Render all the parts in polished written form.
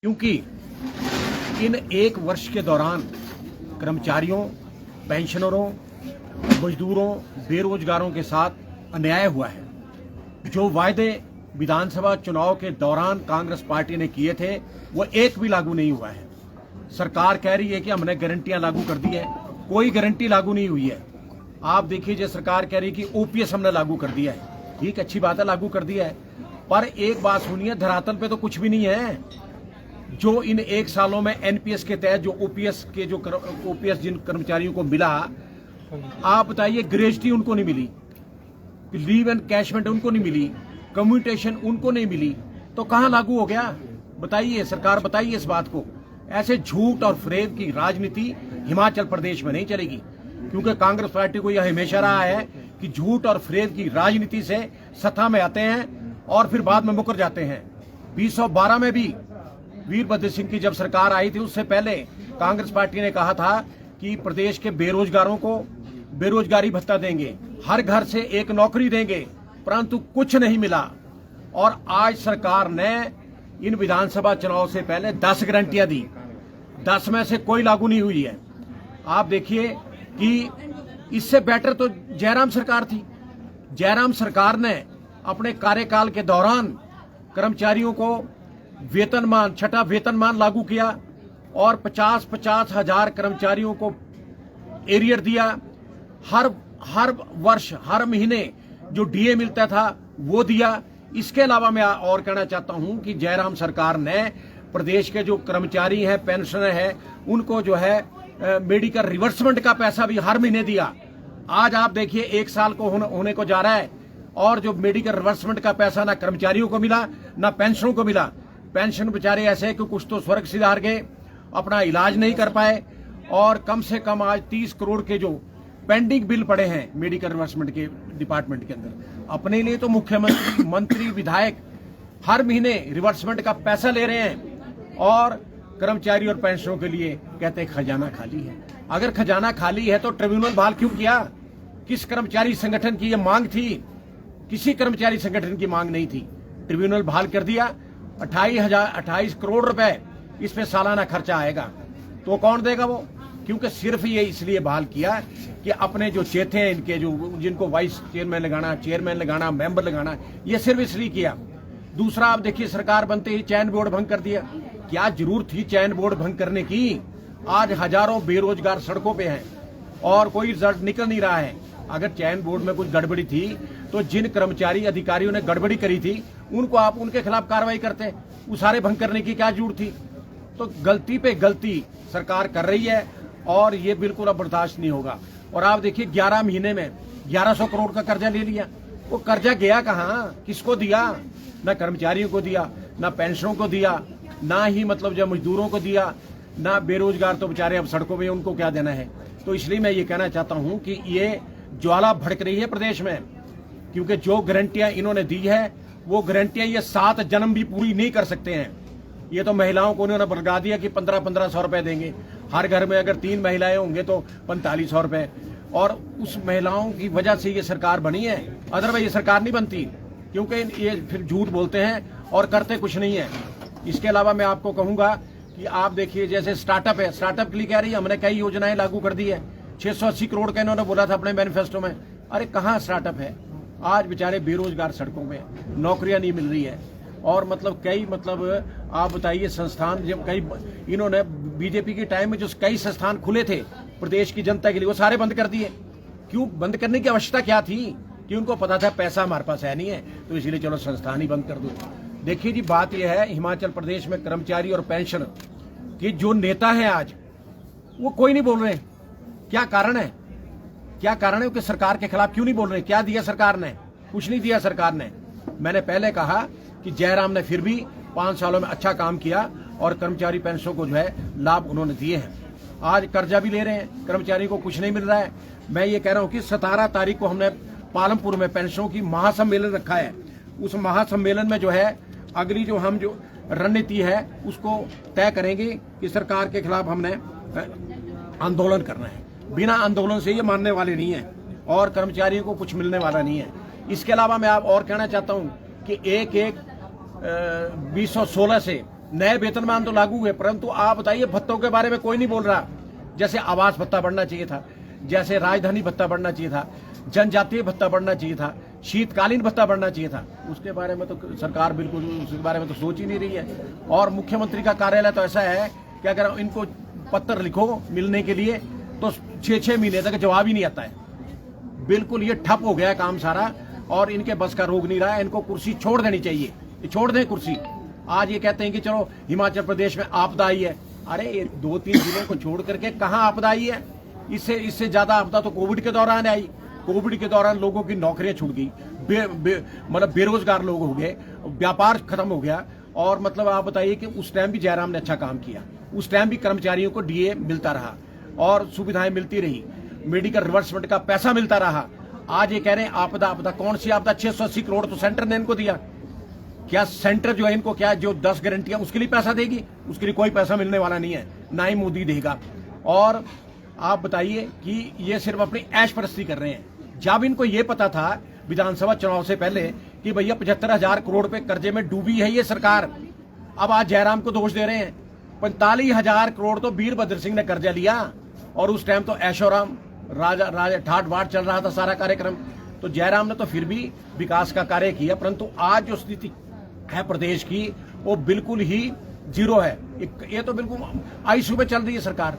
क्योंकि इन एक वर्ष के दौरान कर्मचारियों, पेंशनरों, मजदूरों, बेरोजगारों के साथ अन्याय हुआ है। जो वायदे विधानसभा चुनाव के दौरान कांग्रेस पार्टी ने किए थे वो एक भी लागू नहीं हुआ है। सरकार कह रही है कि हमने गारंटियां लागू कर दी है, कोई गारंटी लागू नहीं हुई है। आप देखिए, जो सरकार कह रही है कि ओपीएस हमने लागू कर दिया है, ठीक, अच्छी बात है, लागू कर दिया है, पर एक बात सुनिए, धरातल पे तो कुछ भी नहीं है। जो इन एक सालों में एनपीएस के तहत जो ओपीएस जिन कर्मचारियों को मिला, आप बताइए, ग्रेजुटी उनको नहीं मिली, लीव एंड कैशमेंट उनको नहीं मिली, कम्यूटेशन उनको नहीं मिली, तो कहां लागू हो गया? बताइए, सरकार बताइए इस बात को। ऐसे झूठ और फरेब की राजनीति हिमाचल प्रदेश में नहीं चलेगी, क्योंकि कांग्रेस पार्टी को यह हमेशा रहा है कि झूठ और फरेब की राजनीति से सत्ता में आते हैं और फिर बाद में मुकर जाते हैं। 2012 में भी वीरभद्र सिंह की जब सरकार आई थी, उससे पहले कांग्रेस पार्टी ने कहा था कि प्रदेश के बेरोजगारों को बेरोजगारी भत्ता देंगे, हर घर से एक नौकरी देंगे, परंतु कुछ नहीं मिला। और आज सरकार ने इन विधानसभा चुनाव से पहले 10 गारंटियां दी, 10 में से कोई लागू नहीं हुई है। आप देखिए कि इससे बेटर तो जयराम सरकार थी। जयराम सरकार ने अपने कार्यकाल के दौरान कर्मचारियों को वेतनमान, छठा वेतनमान लागू किया और 50-50 हजार कर्मचारियों को एरियर दिया। हर वर्ष, हर महीने जो डीए मिलता था वो दिया। इसके अलावा मैं और कहना चाहता हूं कि जयराम सरकार ने प्रदेश के जो कर्मचारी हैं, पेंशनर हैं, उनको जो है मेडिकल रिवर्समेंट का पैसा भी हर महीने दिया। आज आप देखिए, एक साल को होने को जा रहा है और जो मेडिकल रिवर्समेंट का पैसा ना कर्मचारियों को मिला ना पेंशनरों को मिला। पेंशन बेचारे ऐसे कि कुछ तो स्वर्ग सिधार गए, अपना इलाज नहीं कर पाए, और कम से कम आज 30 करोड़ के जो पेंडिंग बिल पड़े हैं मेडिकल रिवर्समेंट के डिपार्टमेंट के अंदर, अपने लिए तो मुख्यमंत्री, मंत्री, विधायक हर महीने रिवर्समेंट का पैसा ले रहे हैं और कर्मचारी और पेंशनरों के लिए कहते हैं खजाना खाली है। अगर खजाना खाली है तो ट्रिब्यूनल बहाल क्यों किया? किस कर्मचारी संगठन की यह मांग थी? किसी कर्मचारी संगठन की मांग नहीं थी। ट्रिब्यूनल बहाल कर दिया। 28 करोड़ रुपए इस पे सालाना खर्चा आएगा, तो कौन देगा वो? क्योंकि सिर्फ ये इसलिए बहाल किया कि अपने जो चेथे हैं इनके, जो जिनको वाइस चेयरमैन लगाना, चेयरमैन लगाना, मेंबर लगाना, ये सिर्फ इसलिए किया। दूसरा, आप देखिए, सरकार बनते ही चयन बोर्ड भंग कर दिया। क्या जरूरत थी चयन बोर्ड भंग करने की? आज हजारों बेरोजगार सड़कों पे हैं और कोई रिजल्ट निकल नहीं रहा है। अगर चयन बोर्ड में कुछ गड़बड़ी थी तो जिन कर्मचारी अधिकारियों ने गड़बड़ी करी थी उनको आप उनके खिलाफ कार्रवाई करते, वो सारे भंग करने की क्या जरूरत थी? तो गलती पे गलती सरकार कर रही है और ये बिल्कुल अब बर्दाश्त नहीं होगा। और आप देखिए, 11 महीने में 1100 करोड़ का कर्जा ले लिया। वो कर्जा गया कहाँ? किसको दिया? ना कर्मचारियों को दिया, ना पेंशनरों को दिया, ना ही मतलब जब मजदूरों को दिया, ना बेरोजगार तो बेचारे अब सड़कों पे, उनको क्या देना है? तो इसलिए मैं ये कहना चाहता हूं कि ये ज्वाला भड़क रही है प्रदेश में, क्योंकि जो गारंटियां इन्होंने दी है वो गारंटियां ये 7 जन्म भी पूरी नहीं कर सकते हैं। ये तो महिलाओं को उन्होंने बरगा दिया कि 1500 रुपए देंगे हर घर में, अगर 3 महिलाएं होंगे तो 4500 रुपए, और उस महिलाओं की वजह से ये सरकार बनी है। अदरवाइज ये सरकार नहीं बनती, क्योंकि ये फिर झूठ बोलते हैं और करते कुछ नहीं है। इसके अलावा मैं आपको कहूंगा कि आप देखिए, जैसे स्टार्टअप है, स्टार्टअप के लिए कह रही है हमने कई योजनाएं लागू कर दी है। 680 करोड़ का इन्होंने बोला था अपने मैनिफेस्टो में। अरे कहाँ स्टार्टअप है? आज बेचारे बेरोजगार सड़कों में, नौकरियां नहीं मिल रही है। और मतलब कई, मतलब आप बताइए, संस्थान जब कई इन्होंने बीजेपी के टाइम में जो कई संस्थान खुले थे प्रदेश की जनता के लिए, वो सारे बंद कर दिए। क्यों बंद करने की आवश्यकता क्या थी? कि उनको पता था पैसा हमारे पास है नहीं है, तो इसलिए चलो संस्थान ही बंद कर दो। देखिए जी, बात यह है, हिमाचल प्रदेश में कर्मचारी और पेंशन के जो नेता हैं आज, वो कोई नहीं बोल रहे। क्या कारण है? क्या कारण है कि सरकार के खिलाफ क्यों नहीं बोल रहे? क्या दिया सरकार ने? कुछ नहीं दिया सरकार ने। मैंने पहले कहा कि जयराम ने फिर भी 5 सालों में अच्छा काम किया और कर्मचारी पेंशनों को जो है लाभ उन्होंने दिए हैं। आज कर्जा भी ले रहे हैं, कर्मचारी को कुछ नहीं मिल रहा है। मैं ये कह रहा हूं कि 17 तारीख को हमने पालमपुर में पेंशनों की महासम्मेलन रखा है। उस महासम्मेलन में जो है अगली जो हम जो रणनीति है उसको तय करेंगे कि सरकार के खिलाफ हमने आंदोलन करना है। बिना आंदोलन से ये मानने वाले नहीं है और कर्मचारियों को कुछ मिलने वाला नहीं है। इसके अलावा मैं आप और कहना चाहता हूं कि 2016 से नए वेतनमान तो लागू हुए, परंतु आप बताइए भत्तों के बारे में कोई नहीं बोल रहा। जैसे आवास भत्ता बढ़ना चाहिए था, जैसे राजधानी भत्ता बढ़ना चाहिए था, जनजातीय भत्ता बढ़ना चाहिए था, शीतकालीन भत्ता बढ़ना चाहिए था, उसके बारे में तो सरकार बिल्कुल उसके बारे में तो सोच ही नहीं रही है। और मुख्यमंत्री का कार्यालय तो ऐसा है कि अगर इनको पत्र लिखो मिलने के लिए तो 6-6 महीने तक जवाब ही नहीं आता है। बिल्कुल ये ठप हो गया है काम सारा, और इनके बस का रोग नहीं रहा है। इनको कुर्सी छोड़ देनी चाहिए, ये छोड़ दें कुर्सी। आज ये कहते हैं कि चलो हिमाचल प्रदेश में आपदा आई है। अरे ये 2-3 जिलों को छोड़ करके कहाँ आपदा आई है? इससे ज्यादा आपदा तो कोविड के दौरान आई। कोविड के दौरान लोगों की नौकरियां छूट गई, मतलब बेरोजगार लोग हो गए, व्यापार खत्म हो गया। और मतलब आप बताइए कि उस टाइम भी जयराम ने अच्छा काम किया, उस टाइम भी कर्मचारियों को डीए मिलता रहा और सुविधाएं मिलती रही, मेडिकल रिवर्समेंट का पैसा मिलता रहा। आज ये कह रहे हैं आपदा आपदा, कौन सी आपदा? 680 करोड़ तो सेंटर ने इनको दिया। क्या सेंटर जो है इनको क्या जो 10 गारंटियां उसके लिए पैसा देगी? उसके लिए कोई पैसा मिलने वाला नहीं है, ना ही मोदी देगा। और आप बताइए कि ये सिर्फ अपनी ऐश परस्ती कर रहे हैं। जब इनको ये पता था विधानसभा चुनाव से पहले कि भैया 75,000 करोड़ रुपए कर्जे में डूबी है ये सरकार, अब आज जयराम को दोष दे रहे हैं। 45,000 करोड़ तो वीरभद्र सिंह ने कर्जा लिया, और उस टाइम तो ऐशोराम राजा ठाट बाट चल रहा था सारा कार्यक्रम। तो जयराम ने तो फिर भी विकास का कार्य किया, परंतु आज जो स्थिति है प्रदेश की वो बिल्कुल ही जीरो है। ये तो बिल्कुल आईसीयू में चल रही है सरकार,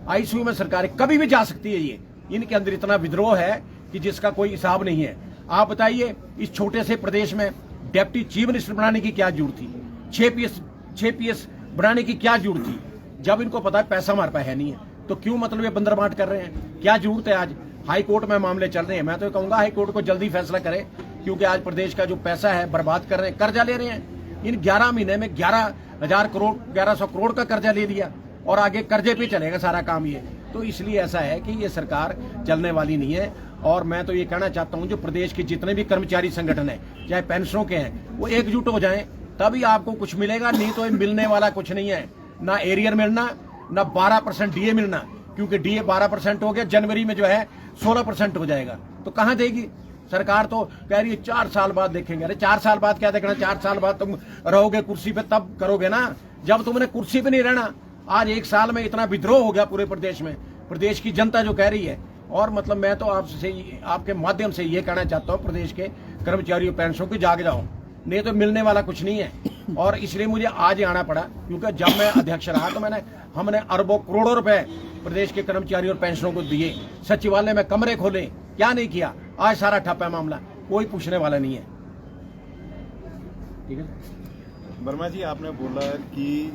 आईसीयू में सरकार कभी भी जा सकती है। ये इनके अंदर इतना विद्रोह है कि जिसका कोई हिसाब नहीं है। आप बताइए इस छोटे से प्रदेश में डिप्टी चीफ मिनिस्टर बनाने की क्या जरूरत थी? 6 पीएस बनाने की क्या जरूरत थी? जब इनको पता है पैसा हमारे पास है नहीं है तो क्यों मतलब ये बंदरबांट कर रहे हैं? क्या जरूरत है? आज हाई कोर्ट में मामले चल रहे हैं। मैं तो कहूंगा हाई कोर्ट को जल्दी फैसला करे, क्योंकि आज प्रदेश का जो पैसा है बर्बाद कर रहे हैं, कर्जा ले रहे हैं। इन 11 महीने में 11,000 करोड़ का कर्जा ले लिया, और आगे कर्जे पे चलेगा सारा काम ये। तो इसलिए ऐसा है कि ये सरकार चलने वाली नहीं है। और मैं तो ये कहना चाहता हूं जो प्रदेश के जितने भी कर्मचारी संगठन है, चाहे पेंशनों के हैं, वो एकजुट हो जाएं, तभी आपको कुछ मिलेगा। नहीं तो मिलने वाला कुछ नहीं है, ना एरियर मिलना, ना 12% डीए मिलना, क्योंकि डीए 12% हो गया, जनवरी में जो है 16% हो जाएगा। तो कहां देगी सरकार? तो कह रही है 4 साल बाद देखेंगे। अरे 4 साल बाद क्या देखना? 4 साल बाद तुम रहोगे कुर्सी पे तब करोगे ना, जब तुमने कुर्सी पे नहीं रहना। आज 1 साल में इतना विद्रोह हो गया पूरे प्रदेश में, प्रदेश की जनता जो कह रही है। और मतलब मैं तो आपसे आपके माध्यम से ये कहना चाहता हूँ प्रदेश के कर्मचारियों पेंशनों की, जाग जाओ, नहीं तो मिलने वाला कुछ नहीं है। और इसलिए मुझे आज ही आना पड़ा, क्योंकि जब मैं अध्यक्ष रहा तो हमने अरबों करोड़ों रुपए प्रदेश के कर्मचारियों और पेंशनों को दिए, सचिवालय में कमरे खोले, क्या नहीं किया? आज सारा ठप है मामला, कोई पूछने वाला नहीं है। ठीक है वर्मा जी, आपने बोला कि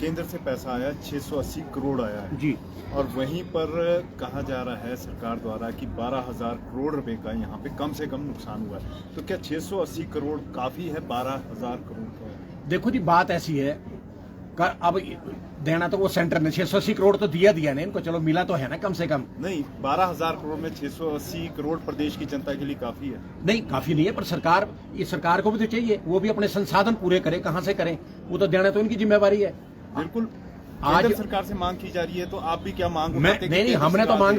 केंद्र से पैसा आया 680 करोड़ आया है जी, और वहीं पर कहा जा रहा है सरकार द्वारा कि 12,000 करोड़ रुपए का यहाँ पे कम से कम नुकसान हुआ है। तो क्या 680 करोड़ काफी है 12,000 करोड़ का? देखो जी, बात ऐसी है, अब देना तो वो सेंटर ने 680 करोड़ तो दिया ना इनको, चलो मिला तो है ना कम से कम। नहीं, 12,000 करोड़ में 680 करोड़ प्रदेश की जनता के लिए काफी है? नहीं, काफी नहीं है, पर सरकार को भी तो चाहिए, वो भी अपने संसाधन पूरे करे। कहाँ से करें? वो तो देना तो इनकी जिम्मेवारी है। बिल्कुल, आज सरकार से मांग की जा रही है, तो आप भी क्या मांग? नहीं, हमने तो मांग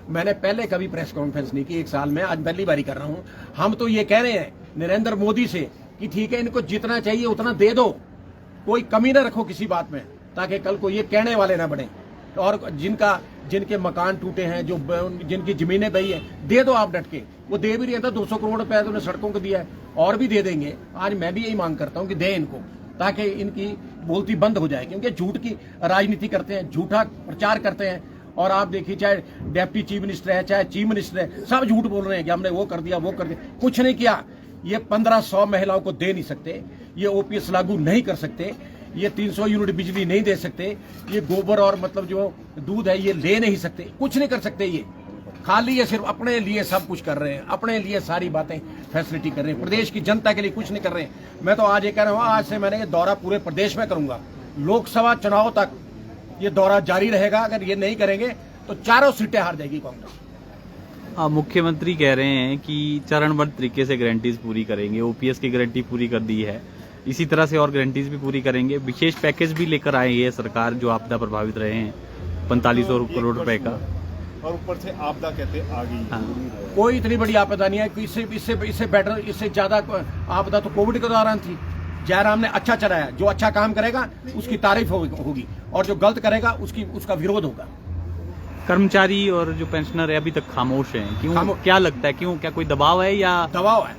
मैंने पहले कभी प्रेस कॉन्फ्रेंस नहीं की 1 साल में, आज पहली बारी कर रहा हूँ। हम तो ये कह रहे हैं नरेंद्र मोदी से कि ठीक है, इनको जितना चाहिए उतना दे दो, कोई कमी ना रखो किसी बात में, ताकि कल को ये कहने वाले ना बने। और जिनके मकान टूटे हैं, जो जिनकी जमीनें बही है, दे दो आप डट के। वो दे भी रहे थे, 200 करोड़ रुपए तो सड़कों को दिया है, और भी दे देंगे। आज मैं भी यही मांग करता हूँ कि दे इनको, ताकि इनकी बोलती बंद हो जाए, क्योंकि झूठ की राजनीति करते हैं, झूठा प्रचार करते हैं। और आप देखिए, चाहे डिप्टी चीफ मिनिस्टर है, चाहे चीफ मिनिस्टर है, सब झूठ बोल रहे हैं कि हमने वो कर दिया, वो कर दिया। कुछ नहीं किया। ये 1500 महिलाओं को दे नहीं सकते, ये ओपीएस लागू नहीं कर सकते, ये 300 यूनिट बिजली नहीं दे सकते, ये गोबर और मतलब जो दूध है ये ले नहीं सकते, कुछ नहीं कर सकते। ये खाली ये सिर्फ अपने लिए सब कुछ कर रहे हैं, अपने लिए सारी बातें फैसिलिटी कर रहे हैं, प्रदेश की जनता के लिए कुछ नहीं कर रहे हैं। मैं तो आज ये कह रहा हूँ, आज से मैंने ये दौरा पूरे प्रदेश में करूंगा, लोकसभा चुनाव तक ये दौरा जारी रहेगा। अगर ये नहीं करेंगे तो चारों सीटें हार जाएगी कांग्रेस। मुख्यमंत्री कह रहे हैं कि चरणबद्ध तरीके से गारंटीज पूरी करेंगे, ओपीएस की गारंटी पूरी कर दी है, इसी तरह से और गारंटीज भी पूरी करेंगे। विशेष पैकेज भी लेकर आए हैं सरकार, जो आपदा प्रभावित रहे हैं, 4500 करोड़ रुपए का, और ऊपर से आपदा कहते आ गई। हाँ। कोई इतनी बड़ी आपदा नहीं है कि इससे बेटर, इससे ज्यादा आपदा तो कोविड के दौरान थी। जयराम ने अच्छा चलाया, जो अच्छा काम करेगा उसकी तारीफ होगी और जो गलत करेगा उसका विरोध होगा। कर्मचारी और जो पेंशनर है अभी तक खामोश हैं, क्यों? क्या लगता है, क्यों? क्या कोई दबाव है या दबाव है?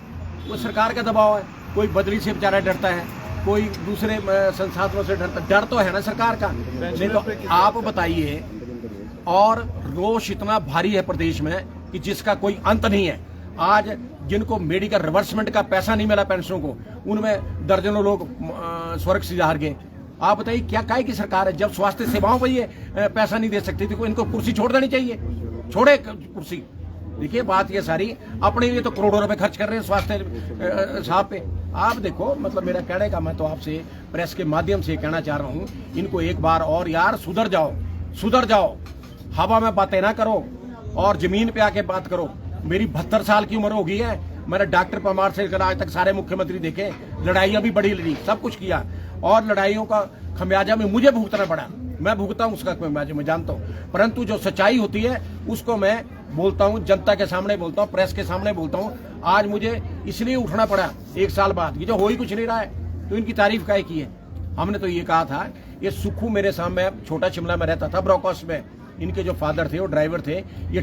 वो सरकार का दबाव है। कोई बदली से बेचारा डरता है, कोई दूसरे संसाधनों से डरता। डर तो है ना सरकार का। नहीं तो आप बताइए, और रोष इतना भारी है प्रदेश में कि जिसका कोई अंत नहीं है। आज जिनको मेडिकल रिवर्समेंट का पैसा नहीं मिला पेंशनों को, उनमें दर्जनों लोग स्वर्ग से हार गए। आप बताइए क्या काय की सरकार है? जब स्वास्थ्य सेवाओं पर ये पैसा नहीं दे सकती थी, इनको कुर्सी छोड़ देनी चाहिए। छोड़े कुर्सी। देखिए बात ये सारी, अपने लिए तो करोड़ों रुपए खर्च कर रहे हैं स्वास्थ्य साहब पे। आप देखो, मतलब मेरा कहने का, मैं तो आपसे प्रेस के माध्यम से कहना चाह रहा हूँ, इनको एक बार और यार सुधर जाओ, सुधर जाओ। हवा में बातें ना करो और जमीन पे आके बात करो। मेरी 72 साल की उम्र हो गई है। मैंने डॉक्टर परमार से लेकर आज तक सारे मुख्यमंत्री देखे, लड़ाइयां भी बड़ी लड़ी, सब कुछ किया, और लड़ाइयों का खमियाजा में मुझे भुगतना पड़ा। मैं भुगता हूं उसका खमियाजा, मैं जानता हूं। परंतु जो सच्चाई होती है उसको मैं बोलता हूं, जनता के सामने बोलता हूं, प्रेस के सामने बोलता हूं। आज मुझे इसलिए उठना पड़ा 1 साल बाद, ये जो हो ही कुछ नहीं रहा है, तो इनकी तारीफ काहे की है? हमने तो ये कहा था, ये सुखू मेरे सामने, छोटा शिमला में रहता था, ब्रॉकॉस में। इनके जो फादर थे वो ड्राइवर थे। ये